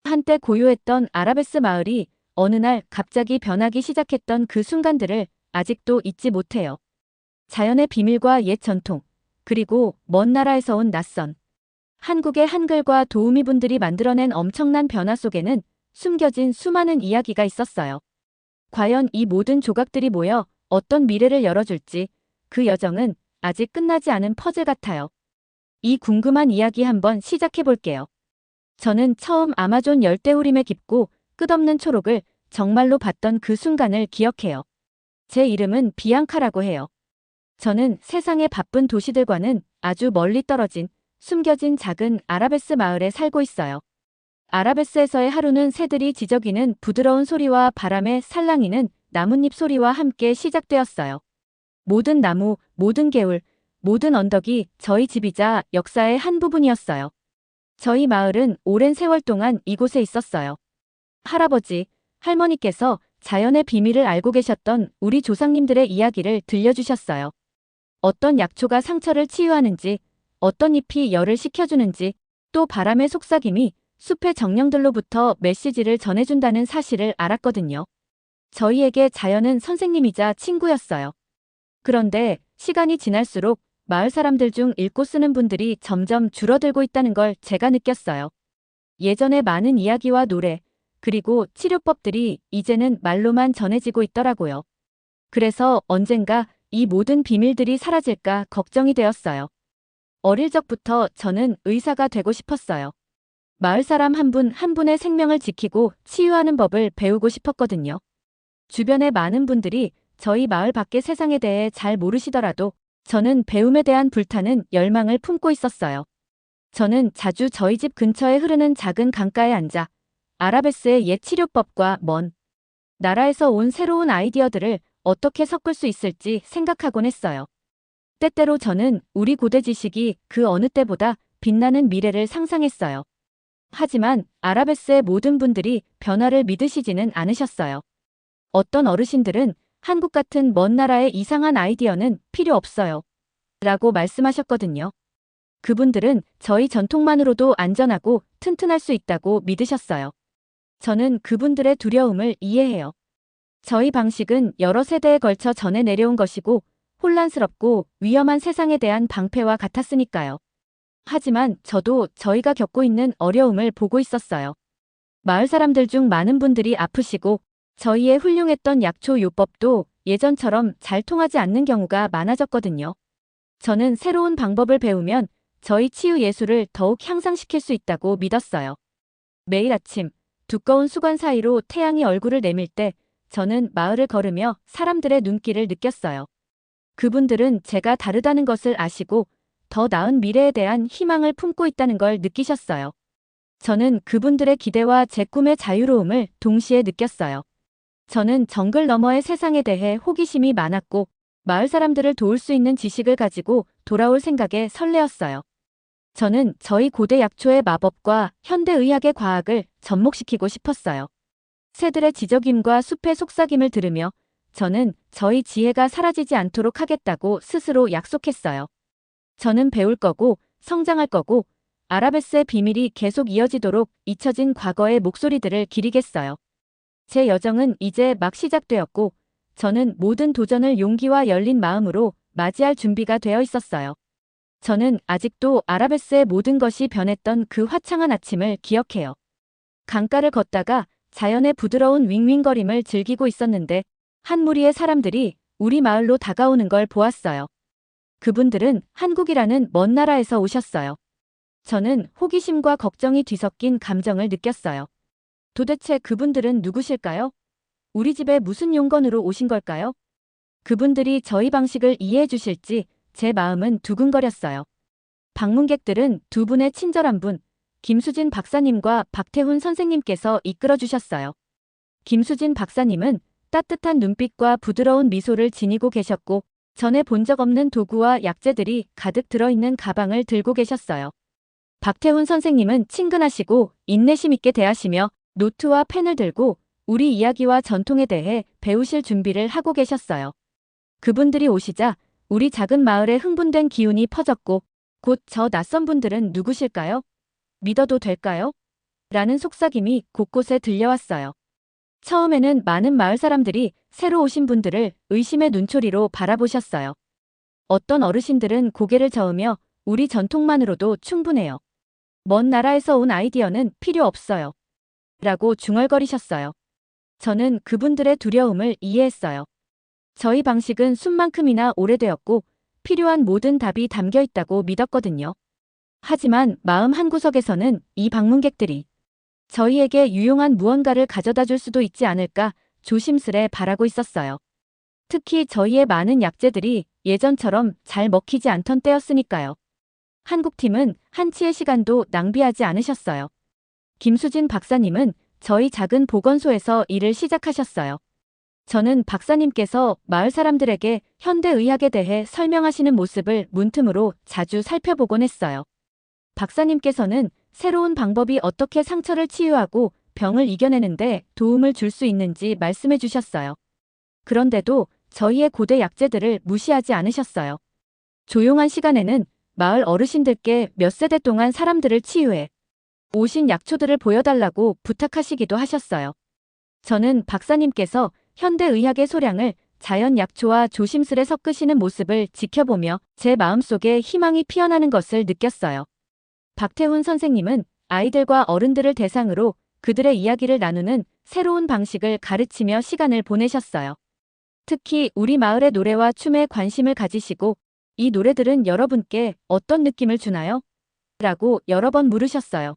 한때 고요했던 아라베스 마을이 어느 날 갑자기 변하기 시작했던 그 순간들을 아직도 잊지 못해요. 자연의 비밀과 옛 전통, 그리고 먼 나라에서 온 낯선 한국의 한글과 도우미 분들이 만들어낸 엄청난 변화 속에는 숨겨진 수많은 이야기가 있었어요. 과연 이 모든 조각들이 모여 어떤 미래를 열어줄지 그 여정은 아직 끝나지 않은 퍼즐 같아요. 이 궁금한 이야기 한번 시작해 볼게요. 저는 처음 아마존 열대우림의 깊고 끝없는 초록을 정말로 봤던 그 순간을 기억해요. 제 이름은 비앙카라고 해요. 저는 세상의 바쁜 도시들과는 아주 멀리 떨어진 숨겨진 작은 아라베스 마을에 살고 있어요. 아라베스에서의 하루는 새들이 지저귀는 부드러운 소리와 바람에 살랑이는 나뭇잎 소리와 함께 시작되었어요. 모든 나무, 모든 개울, 모든 언덕이 저희 집이자 역사의 한 부분이었어요. 저희 마을은 오랜 세월 동안 이곳에 있었어요. 할아버지, 할머니께서 자연의 비밀을 알고 계셨던 우리 조상님들의 이야기를 들려주셨어요. 어떤 약초가 상처를 치유하는지, 어떤 잎이 열을 식혀주는지, 또 바람의 속삭임이 숲의 정령들로부터 메시지를 전해준다는 사실을 알았거든요. 저희에게 자연은 선생님이자 친구였어요. 그런데 시간이 지날수록 마을 사람들 중 읽고 쓰는 분들이 점점 줄어들고 있다는 걸 제가 느꼈어요. 예전에 많은 이야기와 노래, 그리고 치료법들이 이제는 말로만 전해지고 있더라고요. 그래서 언젠가 이 모든 비밀들이 사라질까 걱정이 되었어요. 어릴 적부터 저는 의사가 되고 싶었어요. 마을 사람 한 분 한 분의 생명을 지키고 치유하는 법을 배우고 싶었거든요. 주변의 많은 분들이 저희 마을 밖의 세상에 대해 잘 모르시더라도 저는 배움에 대한 불타는 열망을 품고 있었어요. 저는 자주 저희 집 근처에 흐르는 작은 강가에 앉아 아라베스의 옛 치료법과 먼 나라에서 온 새로운 아이디어들을 어떻게 섞을 수 있을지 생각하곤 했어요. 때때로 저는 우리 고대 지식이 그 어느 때보다 빛나는 미래를 상상했어요. 하지만 아라베스의 모든 분들이 변화를 믿으시지는 않으셨어요. 어떤 어르신들은 한국 같은 먼 나라의 이상한 아이디어는 필요 없어요. 라고 말씀하셨거든요. 그분들은 저희 전통만으로도 안전하고 튼튼할 수 있다고 믿으셨어요. 저는 그분들의 두려움을 이해해요. 저희 방식은 여러 세대에 걸쳐 전해 내려온 것이고 혼란스럽고 위험한 세상에 대한 방패와 같았으니까요. 하지만 저도 저희가 겪고 있는 어려움을 보고 있었어요. 마을 사람들 중 많은 분들이 아프시고 저희의 훌륭했던 약초 요법도 예전처럼 잘 통하지 않는 경우가 많아졌거든요. 저는 새로운 방법을 배우면 저희 치유 예술을 더욱 향상시킬 수 있다고 믿었어요. 매일 아침 두꺼운 수건 사이로 태양이 얼굴을 내밀 때 저는 마을을 걸으며 사람들의 눈길을 느꼈어요. 그분들은 제가 다르다는 것을 아시고 더 나은 미래에 대한 희망을 품고 있다는 걸 느끼셨어요. 저는 그분들의 기대와 제 꿈의 자유로움을 동시에 느꼈어요. 저는 정글 너머의 세상에 대해 호기심이 많았고 마을 사람들을 도울 수 있는 지식을 가지고 돌아올 생각에 설레었어요. 저는 저희 고대 약초의 마법과 현대의학의 과학을 접목시키고 싶었어요. 새들의 지저귐과 숲의 속삭임을 들으며 저는 저희 지혜가 사라지지 않도록 하겠다고 스스로 약속했어요. 저는 배울 거고 성장할 거고 아라베스의 비밀이 계속 이어지도록 잊혀진 과거의 목소리들을 기리겠어요. 제 여정은 이제 막 시작되었고 저는 모든 도전을 용기와 열린 마음으로 맞이할 준비가 되어 있었어요. 저는 아직도 아라베스의 모든 것이 변했던 그 화창한 아침을 기억해요. 강가를 걷다가 자연의 부드러운 윙윙거림을 즐기고 있었는데 한 무리의 사람들이 우리 마을로 다가오는 걸 보았어요. 그분들은 한국이라는 먼 나라에서 오셨어요. 저는 호기심과 걱정이 뒤섞인 감정을 느꼈어요. 도대체 그분들은 누구실까요? 우리 집에 무슨 용건으로 오신 걸까요? 그분들이 저희 방식을 이해해 주실지 제 마음은 두근거렸어요. 방문객들은 두 분의 친절한 분, 김수진 박사님과 박태훈 선생님께서 이끌어 주셨어요. 김수진 박사님은 따뜻한 눈빛과 부드러운 미소를 지니고 계셨고 전에 본 적 없는 도구와 약재들이 가득 들어있는 가방을 들고 계셨어요. 박태훈 선생님은 친근하시고 인내심 있게 대하시며 노트와 펜을 들고 우리 이야기와 전통에 대해 배우실 준비를 하고 계셨어요. 그분들이 오시자 우리 작은 마을에 흥분된 기운이 퍼졌고 곧 저 낯선 분들은 누구실까요? 믿어도 될까요? 라는 속삭임이 곳곳에 들려왔어요. 처음에는 많은 마을 사람들이 새로 오신 분들을 의심의 눈초리로 바라보셨어요. 어떤 어르신들은 고개를 저으며 우리 전통만으로도 충분해요. 먼 나라에서 온 아이디어는 필요 없어요. 라고 중얼거리셨어요. 저는 그분들의 두려움을 이해했어요. 저희 방식은 숲만큼이나 오래되었고 필요한 모든 답이 담겨 있다고 믿었거든요. 하지만 마음 한구석에서는 이 방문객들이 저희에게 유용한 무언가를 가져다 줄 수도 있지 않을까 조심스레 바라고 있었어요. 특히 저희의 많은 약재들이 예전처럼 잘 먹히지 않던 때였으니까요. 한국팀은 한치의 시간도 낭비하지 않으셨어요. 김수진 박사님은 저희 작은 보건소에서 일을 시작하셨어요. 저는 박사님께서 마을 사람들에게 현대의학에 대해 설명하시는 모습을 문틈으로 자주 살펴보곤 했어요. 박사님께서는 새로운 방법이 어떻게 상처를 치유하고 병을 이겨내는데 도움을 줄 수 있는지 말씀해 주셨어요. 그런데도 저희의 고대 약재들을 무시하지 않으셨어요. 조용한 시간에는 마을 어르신들께 몇 세대 동안 사람들을 치유해 오신 약초들을 보여달라고 부탁하시기도 하셨어요. 저는 박사님께서 현대의학의 소량을 자연 약초와 조심스레 섞으시는 모습을 지켜보며 제 마음속에 희망이 피어나는 것을 느꼈어요. 박태훈 선생님은 아이들과 어른들을 대상으로 그들의 이야기를 나누는 새로운 방식을 가르치며 시간을 보내셨어요. 특히 우리 마을의 노래와 춤에 관심을 가지시고 이 노래들은 여러분께 어떤 느낌을 주나요? 라고 여러 번 물으셨어요.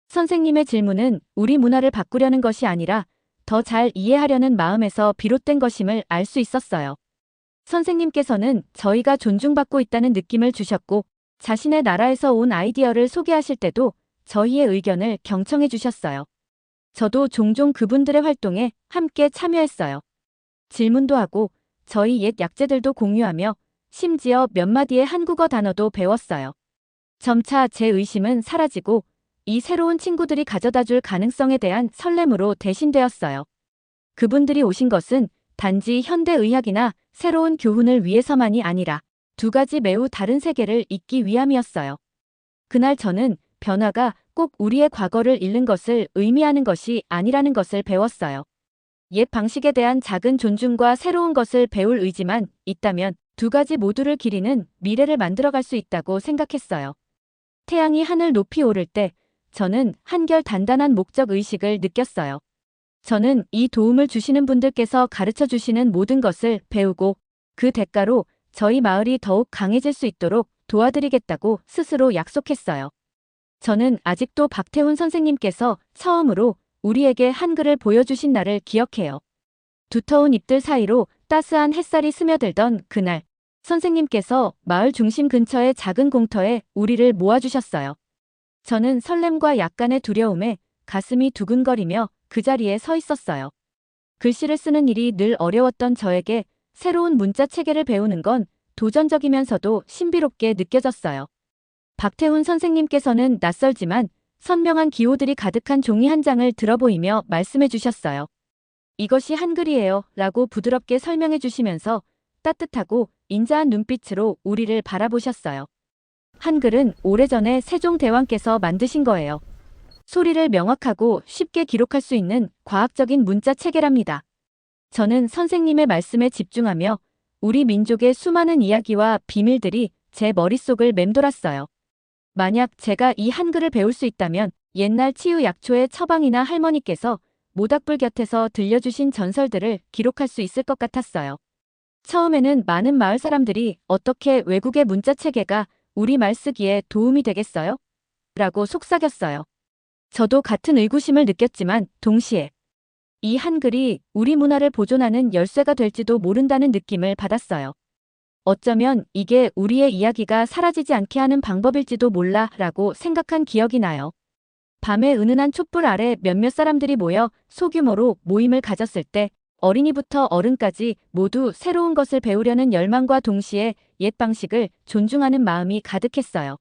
선생님의 질문은 우리 문화를 바꾸려는 것이 아니라 더 잘 이해하려는 마음에서 비롯된 것임을 알 수 있었어요. 선생님께서는 저희가 존중받고 있다는 느낌을 주셨고 자신의 나라에서 온 아이디어를 소개하실 때도 저희의 의견을 경청해 주셨어요. 저도 종종 그분들의 활동에 함께 참여했어요. 질문도 하고 저희 옛 약재들도 공유하며 심지어 몇 마디의 한국어 단어도 배웠어요. 점차 제 의심은 사라지고 이 새로운 친구들이 가져다 줄 가능성에 대한 설렘으로 대신되었어요. 그분들이 오신 것은 단지 현대의학이나 새로운 교훈을 위해서만이 아니라 두 가지 매우 다른 세계를 잇기 위함이었어요. 그날 저는 변화가 꼭 우리의 과거를 잃는 것을 의미하는 것이 아니라는 것을 배웠어요. 옛 방식에 대한 작은 존중과 새로운 것을 배울 의지만 있다면 두 가지 모두를 기리는 미래를 만들어갈 수 있다고 생각했어요. 태양이 하늘 높이 오를 때 저는 한결 단단한 목적 의식을 느꼈어요. 저는 이 도움을 주시는 분들께서 가르쳐 주시는 모든 것을 배우고 그 대가로 저희 마을이 더욱 강해질 수 있도록 도와드리겠다고 스스로 약속했어요. 저는 아직도 박태훈 선생님께서 처음으로 우리에게 한글을 보여주신 날을 기억해요. 두터운 잎들 사이로 따스한 햇살이 스며들던 그날, 선생님께서 마을 중심 근처의 작은 공터에 우리를 모아주셨어요. 저는 설렘과 약간의 두려움에 가슴이 두근거리며 그 자리에 서 있었어요. 글씨를 쓰는 일이 늘 어려웠던 저에게 새로운 문자 체계를 배우는 건 도전적이면서도 신비롭게 느껴졌어요. 박태훈 선생님께서는 낯설지만 선명한 기호들이 가득한 종이 한 장을 들어보이며 말씀해 주셨어요. 이것이 한글이에요 라고 부드럽게 설명해 주시면서 따뜻하고 인자한 눈빛으로 우리를 바라보셨어요. 한글은 오래전에 세종대왕께서 만드신 거예요. 소리를 명확하고 쉽게 기록할 수 있는 과학적인 문자 체계랍니다. 저는 선생님의 말씀에 집중하며 우리 민족의 수많은 이야기와 비밀들이 제 머릿속을 맴돌았어요. 만약 제가 이 한글을 배울 수 있다면 옛날 치유 약초의 처방이나 할머니께서 모닥불 곁에서 들려주신 전설들을 기록할 수 있을 것 같았어요. 처음에는 많은 마을 사람들이 어떻게 외국의 문자 체계가 우리말 쓰기에 도움이 되겠어요? 라고 속삭였어요. 저도 같은 의구심을 느꼈지만 동시에 이 한글이 우리 문화를 보존하는 열쇠가 될지도 모른다는 느낌을 받았어요. 어쩌면 이게 우리의 이야기가 사라지지 않게 하는 방법일지도 몰라 라고 생각한 기억이 나요. 밤의 은은한 촛불 아래 몇몇 사람들이 모여 소규모로 모임을 가졌을 때 어린이부터 어른까지 모두 새로운 것을 배우려는 열망과 동시에 옛 방식을 존중하는 마음이 가득했어요.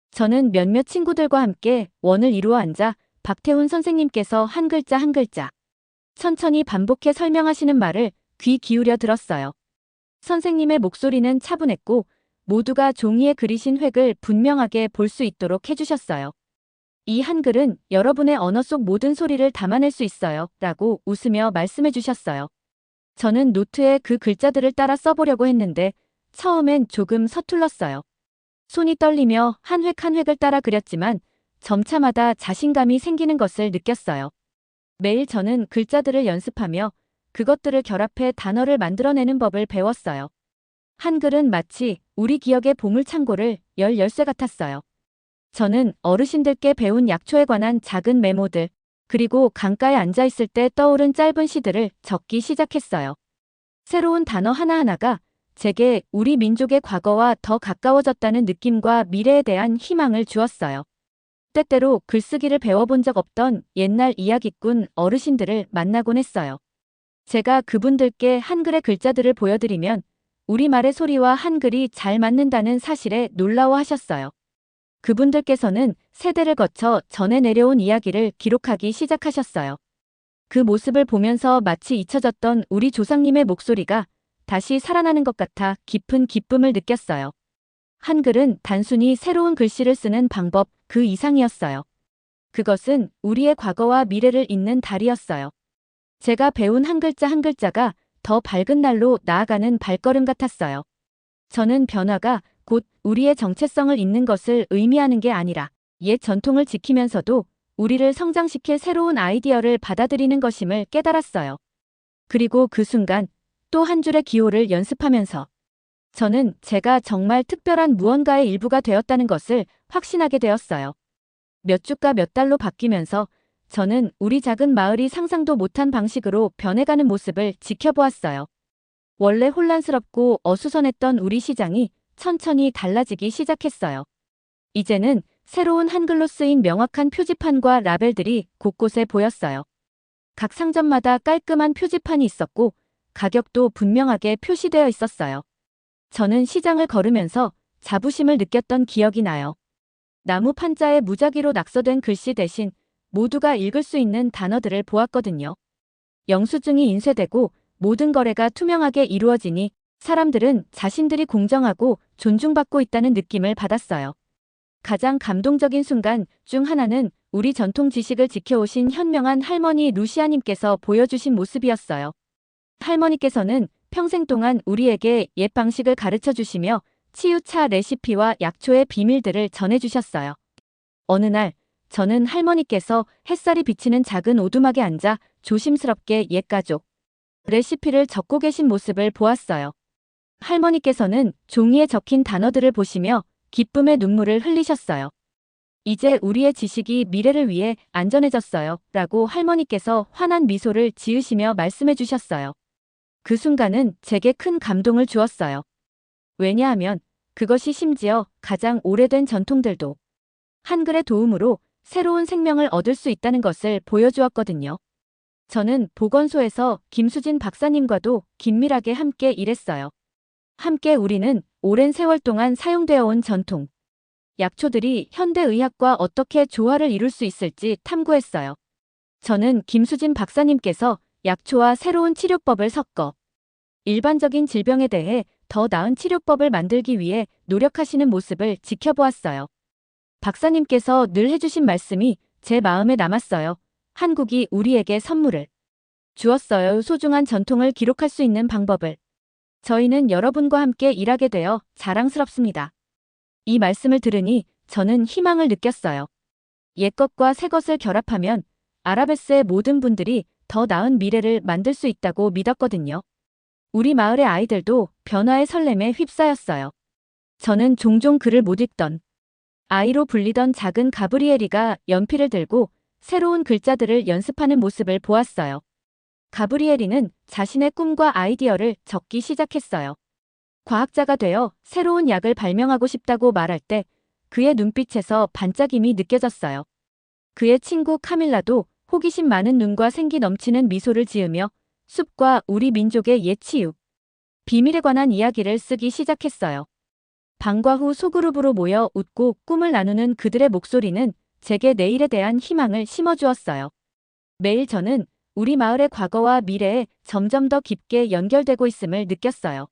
저는 몇몇 친구들과 함께 원을 이루어 앉아 박태훈 선생님께서 한 글자 한 글자 천천히 반복해 설명하시는 말을 귀 기울여 들었어요. 선생님의 목소리는 차분했고 모두가 종이에 그리신 획을 분명하게 볼 수 있도록 해주셨어요. 이 한글은 여러분의 언어 속 모든 소리를 담아낼 수 있어요. 라고 웃으며 말씀해 주셨어요. 저는 노트에 그 글자들을 따라 써보려고 했는데 처음엔 조금 서툴렀어요. 손이 떨리며 한 획 한 획을 따라 그렸지만 점차마다 자신감이 생기는 것을 느꼈어요. 매일 저는 글자들을 연습하며 그것들을 결합해 단어를 만들어내는 법을 배웠어요. 한글은 마치 우리 기억의 보물창고를 열 열쇠 같았어요. 저는 어르신들께 배운 약초에 관한 작은 메모들, 그리고 강가에 앉아 있을 때 떠오른 짧은 시들을 적기 시작했어요. 새로운 단어 하나하나가 제게 우리 민족의 과거와 더 가까워졌다는 느낌과 미래에 대한 희망을 주었어요. 때때로 글쓰기를 배워본 적 없던 옛날 이야기꾼 어르신들을 만나곤 했어요. 제가 그분들께 한글의 글자들을 보여드리면 우리말의 소리와 한글이 잘 맞는다는 사실에 놀라워하셨어요. 그분들께서는 세대를 거쳐 전해 내려온 이야기를 기록하기 시작하셨어요. 그 모습을 보면서 마치 잊혀졌던 우리 조상님의 목소리가 다시 살아나는 것 같아 깊은 기쁨을 느꼈어요. 한글은 단순히 새로운 글씨를 쓰는 방법 그 이상이었어요. 그것은 우리의 과거와 미래를 잇는 달이었어요. 제가 배운 한 글자 한 글자가 더 밝은 날로 나아가는 발걸음 같았어요. 저는 변화가 곧 우리의 정체성을 잇는 것을 의미하는 게 아니라 옛 전통을 지키면서도 우리를 성장시킬 새로운 아이디어를 받아들이는 것임을 깨달았어요. 그리고 그 순간 또 한 줄의 기호를 연습하면서 저는 제가 정말 특별한 무언가의 일부가 되었다는 것을 확신하게 되었어요. 몇 주가 몇 달로 바뀌면서 저는 우리 작은 마을이 상상도 못한 방식으로 변해가는 모습을 지켜보았어요. 원래 혼란스럽고 어수선했던 우리 시장이 천천히 달라지기 시작했어요. 이제는 새로운 한글로 쓰인 명확한 표지판과 라벨들이 곳곳에 보였어요. 각 상점마다 깔끔한 표지판이 있었고 가격도 분명하게 표시되어 있었어요. 저는 시장을 걸으면서 자부심을 느꼈던 기억이 나요. 나무 판자에 무작위로 낙서된 글씨 대신 모두가 읽을 수 있는 단어들을 보았거든요. 영수증이 인쇄되고 모든 거래가 투명하게 이루어지니 사람들은 자신들이 공정하고 존중받고 있다는 느낌을 받았어요. 가장 감동적인 순간 중 하나는 우리 전통 지식을 지켜오신 현명한 할머니 루시아님께서 보여주신 모습이었어요. 할머니께서는 평생 동안 우리에게 옛 방식을 가르쳐 주시며 치유차 레시피와 약초의 비밀들을 전해주셨어요. 어느 날 저는 할머니께서 햇살이 비치는 작은 오두막에 앉아 조심스럽게 옛 가족 레시피를 적고 계신 모습을 보았어요. 할머니께서는 종이에 적힌 단어들을 보시며 기쁨의 눈물을 흘리셨어요. 이제 우리의 지식이 미래를 위해 안전해졌어요. 라고 할머니께서 환한 미소를 지으시며 말씀해 주셨어요. 그 순간은 제게 큰 감동을 주었어요. 왜냐하면 그것이 심지어 가장 오래된 전통들도 한글의 도움으로 새로운 생명을 얻을 수 있다는 것을 보여주었거든요. 저는 보건소에서 김수진 박사님과도 긴밀하게 함께 일했어요. 함께 우리는 오랜 세월 동안 사용되어 온 전통, 약초들이 현대의학과 어떻게 조화를 이룰 수 있을지 탐구했어요. 저는 김수진 박사님께서 약초와 새로운 치료법을 섞어 일반적인 질병에 대해 더 나은 치료법을 만들기 위해 노력하시는 모습을 지켜보았어요. 박사님께서 늘 해주신 말씀이 제 마음에 남았어요. 한국이 우리에게 선물을 주었어요. 소중한 전통을 기록할 수 있는 방법을. 저희는 여러분과 함께 일하게 되어 자랑스럽습니다. 이 말씀을 들으니 저는 희망을 느꼈어요. 옛것과 새것을 결합하면 아라베스의 모든 분들이 더 나은 미래를 만들 수 있다고 믿었거든요. 우리 마을의 아이들도 변화의 설렘에 휩싸였어요. 저는 종종 글을 못 읽던 아이로 불리던 작은 가브리엘이가 연필을 들고 새로운 글자들을 연습하는 모습을 보았어요. 가브리엘이는 자신의 꿈과 아이디어를 적기 시작했어요. 과학자가 되어 새로운 약을 발명하고 싶다고 말할 때 그의 눈빛에서 반짝임이 느껴졌어요. 그의 친구 카밀라도 호기심 많은 눈과 생기 넘치는 미소를 지으며 숲과 우리 민족의 옛 치유, 비밀에 관한 이야기를 쓰기 시작했어요. 방과 후 소그룹으로 모여 웃고 꿈을 나누는 그들의 목소리는 제게 내일에 대한 희망을 심어주었어요. 매일 저는 우리 마을의 과거와 미래에 점점 더 깊게 연결되고 있음을 느꼈어요.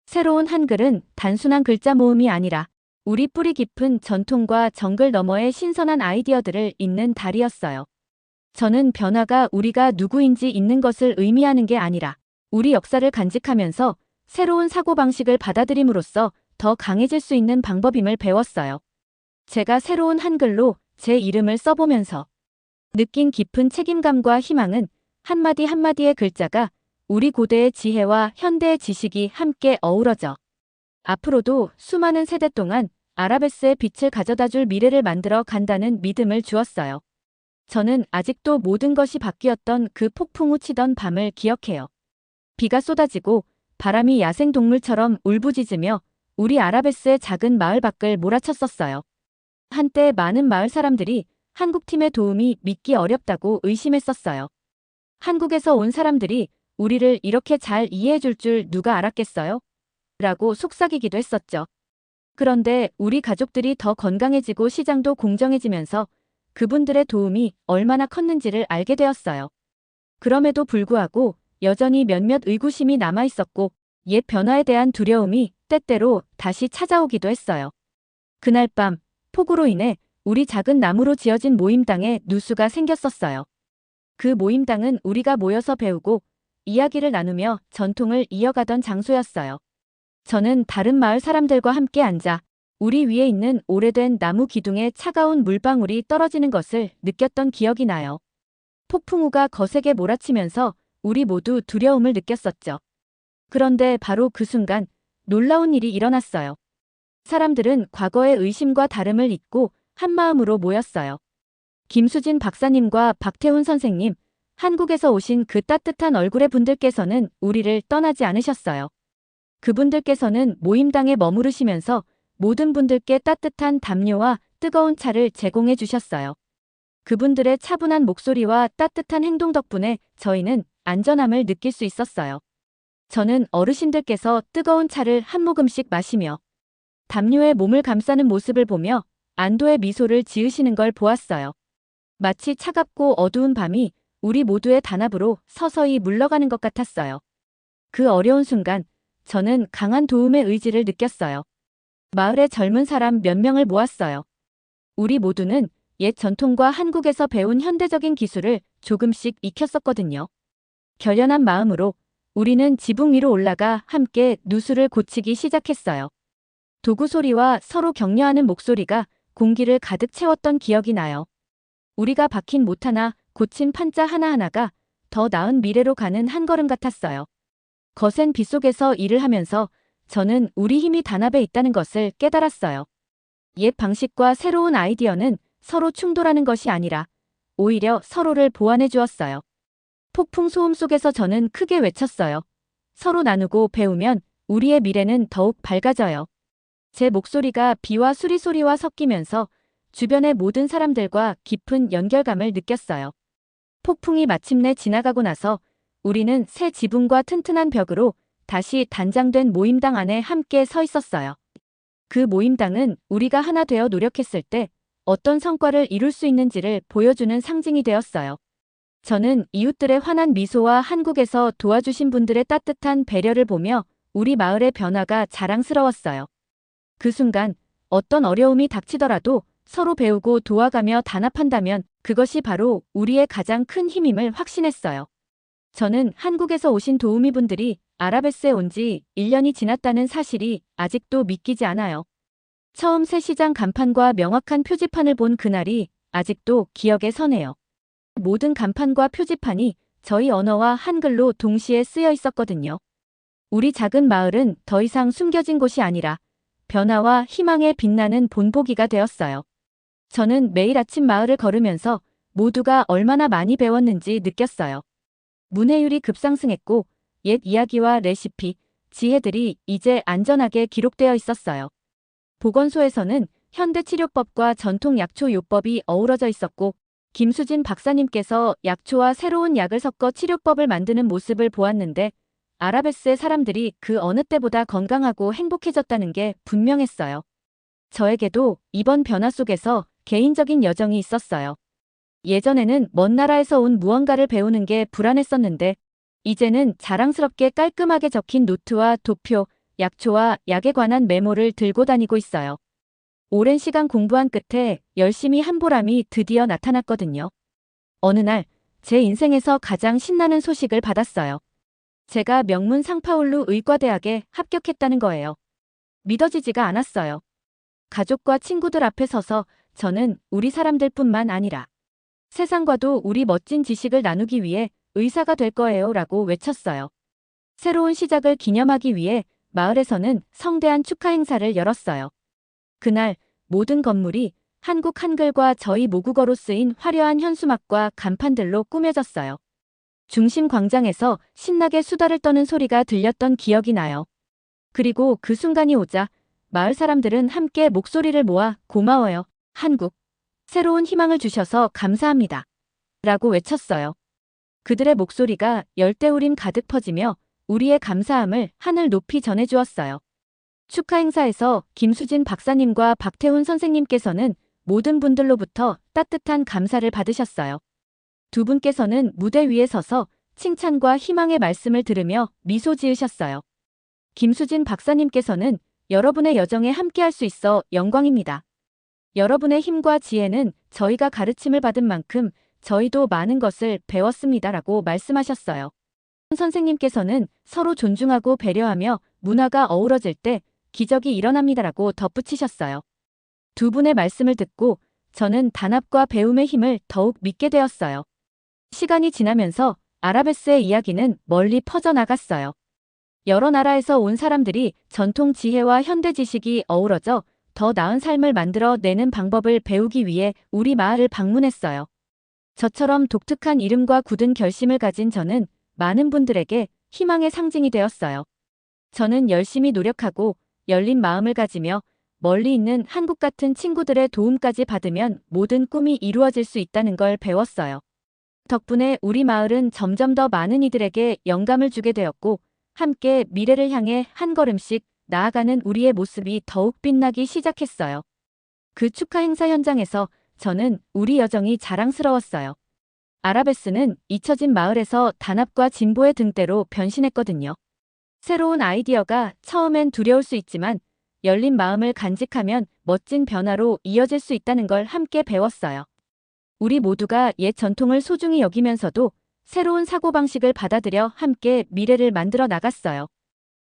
새로운 한글은 단순한 글자 모음이 아니라 우리 뿌리 깊은 전통과 정글 너머의 신선한 아이디어들을 잇는 달이었어요. 저는 변화가 우리가 누구인지 잇는 것을 의미하는 게 아니라 우리 역사를 간직하면서 새로운 사고방식을 받아들임으로써 더 강해질 수 있는 방법임을 배웠어요. 제가 새로운 한글로 제 이름을 써보면서 느낀 깊은 책임감과 희망은 한마디 한마디의 글자가 우리 고대의 지혜와 현대의 지식이 함께 어우러져 앞으로도 수많은 세대 동안 아라베스의 빛을 가져다줄 미래를 만들어 간다는 믿음을 주었어요. 저는 아직도 모든 것이 바뀌었던 그 폭풍우 치던 밤을 기억해요. 비가 쏟아지고 바람이 야생동물처럼 울부짖으며 우리 아라베스의 작은 마을 밖을 몰아쳤었어요. 한때 많은 마을 사람들이 한국팀의 도움이 믿기 어렵다고 의심했었어요. 한국에서 온 사람들이 우리를 이렇게 잘 이해해줄 줄 누가 알았겠어요? 라고 속삭이기도 했었죠. 그런데 우리 가족들이 더 건강해지고 시장도 공정해지면서 그분들의 도움이 얼마나 컸는지를 알게 되었어요. 그럼에도 불구하고 여전히 몇몇 의구심이 남아있었고 옛 변화에 대한 두려움이 때때로 다시 찾아오기도 했어요. 그날 밤 폭우로 인해 우리 작은 나무로 지어진 모임당에 누수가 생겼었어요. 그 모임당은 우리가 모여서 배우고 이야기를 나누며 전통을 이어가던 장소였어요. 저는 다른 마을 사람들과 함께 앉아 우리 위에 있는 오래된 나무 기둥에 차가운 물방울이 떨어지는 것을 느꼈던 기억이 나요. 폭풍우가 거세게 몰아치면서 우리 모두 두려움을 느꼈었죠. 그런데 바로 그 순간 놀라운 일이 일어났어요. 사람들은 과거의 의심과 다름을 잊고 한마음으로 모였어요. 김수진 박사님과 박태훈 선생님, 한국에서 오신 그 따뜻한 얼굴의 분들께서는 우리를 떠나지 않으셨어요. 그분들께서는 모임당에 머무르시면서 모든 분들께 따뜻한 담요와 뜨거운 차를 제공해 주셨어요. 그분들의 차분한 목소리와 따뜻한 행동 덕분에 저희는 안전함을 느낄 수 있었어요. 저는 어르신들께서 뜨거운 차를 한 모금씩 마시며 담요에 몸을 감싸는 모습을 보며 안도의 미소를 지으시는 걸 보았어요. 마치 차갑고 어두운 밤이 우리 모두의 단합으로 서서히 물러가는 것 같았어요. 그 어려운 순간 저는 강한 도움의 의지를 느꼈어요. 마을의 젊은 사람 몇 명을 모았어요. 우리 모두는 옛 전통과 한국에서 배운 현대적인 기술을 조금씩 익혔었거든요. 결연한 마음으로 우리는 지붕 위로 올라가 함께 누수를 고치기 시작했어요. 도구 소리와 서로 격려하는 목소리가 공기를 가득 채웠던 기억이 나요. 우리가 박힌 못 하나 고친 판자 하나하나가 더 나은 미래로 가는 한 걸음 같았어요. 거센 비 속에서 일을 하면서 저는 우리 힘이 단합에 있다는 것을 깨달았어요. 옛 방식과 새로운 아이디어는 서로 충돌하는 것이 아니라 오히려 서로를 보완해 주었어요. 폭풍 소음 속에서 저는 크게 외쳤어요. 서로 나누고 배우면 우리의 미래는 더욱 밝아져요. 제 목소리가 비와 수리소리와 섞이면서 주변의 모든 사람들과 깊은 연결감을 느꼈어요. 폭풍이 마침내 지나가고 나서 우리는 새 지붕과 튼튼한 벽으로 다시 단장된 모임당 안에 함께 서 있었어요. 그 모임당은 우리가 하나 되어 노력했을 때 어떤 성과를 이룰 수 있는지를 보여주는 상징이 되었어요. 저는 이웃들의 환한 미소와 한국에서 도와주신 분들의 따뜻한 배려를 보며 우리 마을의 변화가 자랑스러웠어요. 그 순간 어떤 어려움이 닥치더라도 서로 배우고 도와가며 단합한다면 그것이 바로 우리의 가장 큰 힘임을 확신했어요. 저는 한국에서 오신 도우미분들이 아라베스에 온 지 1년이 지났다는 사실이 아직도 믿기지 않아요. 처음 새 시장 간판과 명확한 표지판을 본 그날이 아직도 기억에 서네요. 모든 간판과 표지판이 저희 언어와 한글로 동시에 쓰여 있었거든요. 우리 작은 마을은 더 이상 숨겨진 곳이 아니라 변화와 희망에 빛나는 본보기가 되었어요. 저는 매일 아침 마을을 걸으면서 모두가 얼마나 많이 배웠는지 느꼈어요. 문해율이 급상승했고 옛 이야기와 레시피, 지혜들이 이제 안전하게 기록되어 있었어요. 보건소에서는 현대치료법과 전통 약초 요법이 어우러져 있었고 김수진 박사님께서 약초와 새로운 약을 섞어 치료법을 만드는 모습을 보았는데 아라베스의 사람들이 그 어느 때보다 건강하고 행복해졌다는 게 분명했어요. 저에게도 이번 변화 속에서 개인적인 여정이 있었어요. 예전에는 먼 나라에서 온 무언가를 배우는 게 불안했었는데 이제는 자랑스럽게 깔끔하게 적힌 노트와 도표, 약초와 약에 관한 메모를 들고 다니고 있어요. 오랜 시간 공부한 끝에 열심히 한 보람이 드디어 나타났거든요. 어느 날 제 인생에서 가장 신나는 소식을 받았어요. 제가 명문 상파울루 의과대학에 합격했다는 거예요. 믿어지지가 않았어요. 가족과 친구들 앞에 서서 저는 우리 사람들뿐만 아니라 세상과도 우리 멋진 지식을 나누기 위해 의사가 될 거예요 라고 외쳤어요. 새로운 시작을 기념하기 위해 마을에서는 성대한 축하 행사를 열었어요. 그날 모든 건물이 한국 한글과 저희 모국어로 쓰인 화려한 현수막과 간판들로 꾸며졌어요. 중심 광장에서 신나게 수다를 떠는 소리가 들렸던 기억이 나요. 그리고 그 순간이 오자 마을 사람들은 함께 목소리를 모아 고마워요, 한국. 새로운 희망을 주셔서 감사합니다. 라고 외쳤어요. 그들의 목소리가 열대우림 가득 퍼지며 우리의 감사함을 하늘 높이 전해주었어요. 축하 행사에서 김수진 박사님과 박태훈 선생님께서는 모든 분들로부터 따뜻한 감사를 받으셨어요. 두 분께서는 무대 위에 서서 칭찬과 희망의 말씀을 들으며 미소 지으셨어요. 김수진 박사님께서는 여러분의 여정에 함께할 수 있어 영광입니다. 여러분의 힘과 지혜는 저희가 가르침을 받은 만큼 저희도 많은 것을 배웠습니다라고 말씀하셨어요. 선생님께서는 서로 존중하고 배려하며 문화가 어우러질 때 기적이 일어납니다라고 덧붙이셨어요. 두 분의 말씀을 듣고 저는 단합과 배움의 힘을 더욱 믿게 되었어요. 시간이 지나면서 아라베스의 이야기는 멀리 퍼져나갔어요. 여러 나라에서 온 사람들이 전통 지혜와 현대 지식이 어우러져 더 나은 삶을 만들어 내는 방법을 배우기 위해 우리 마을을 방문했어요. 저처럼 독특한 이름과 굳은 결심을 가진 저는 많은 분들에게 희망의 상징이 되었어요. 저는 열심히 노력하고 열린 마음을 가지며 멀리 있는 한국 같은 친구들의 도움까지 받으면 모든 꿈이 이루어질 수 있다는 걸 배웠어요. 덕분에 우리 마을은 점점 더 많은 이들에게 영감을 주게 되었고 함께 미래를 향해 한 걸음씩 나아가는 우리의 모습이 더욱 빛나기 시작했어요. 그 축하 행사 현장에서 저는 우리 여정이 자랑스러웠어요. 아라베스는 잊혀진 마을에서 단합과 진보의 등대로 변신했거든요. 새로운 아이디어가 처음엔 두려울 수 있지만 열린 마음을 간직하면 멋진 변화로 이어질 수 있다는 걸 함께 배웠어요. 우리 모두가 옛 전통을 소중히 여기면서도 새로운 사고방식을 받아들여 함께 미래를 만들어 나갔어요.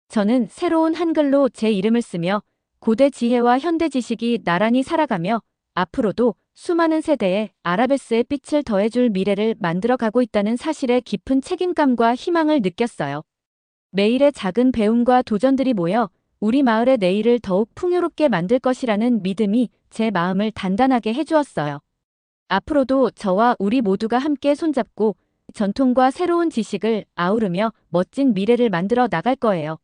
저는 새로운 한글로 제 이름을 쓰며 고대 지혜와 현대 지식이 나란히 살아가며 앞으로도 수많은 세대에 아라베스의 빛을 더해줄 미래를 만들어가고 있다는 사실에 깊은 책임감과 희망을 느꼈어요. 매일의 작은 배움과 도전들이 모여 우리 마을의 내일을 더욱 풍요롭게 만들 것이라는 믿음이 제 마음을 단단하게 해주었어요. 앞으로도 저와 우리 모두가 함께 손잡고 전통과 새로운 지식을 아우르며 멋진 미래를 만들어 나갈 거예요.